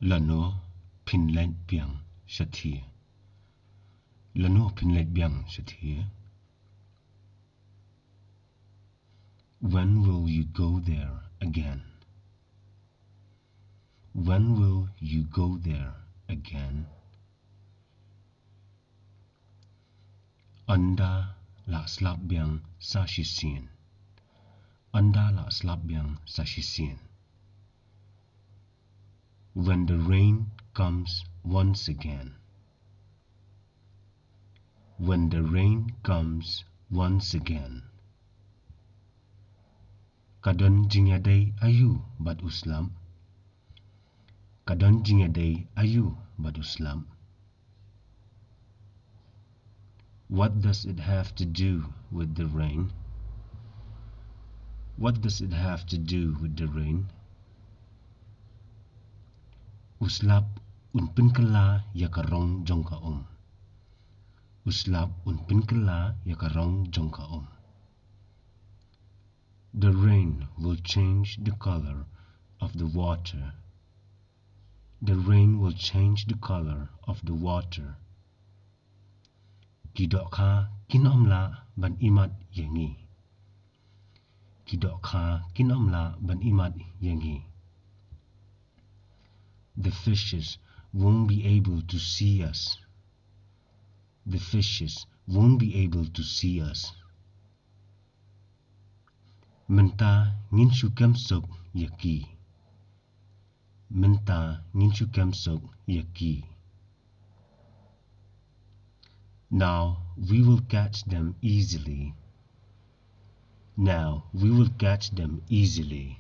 Lano pinlet biang shatir. Lano pinlet biang shatir. When will you go there again? When will you go there again? Anda la slap biang sa shisien. Anda la slap biang sa shisien. When the rain comes once again. When the rain comes once again. Kadon jingadei ayu bad uslam. Kadon jingadei ayu bad uslam. What does it have to do with the rain? What does it have to do with the rain? Uslap un pinkala yakarong jongka Uslap un pinkala yakarong jongka The rain will change the color of the water. The rain will change the color of the water. Kidokha kinomla ban imat yangi. Kidokha kinomla ban imat yangi. The fishes won't be able to see us. The fishes won't be able to see us. Menta nginshu kemsok yaki. Menta nginshu kemsok yaki. Now we will catch them easily. Now we will catch them easily.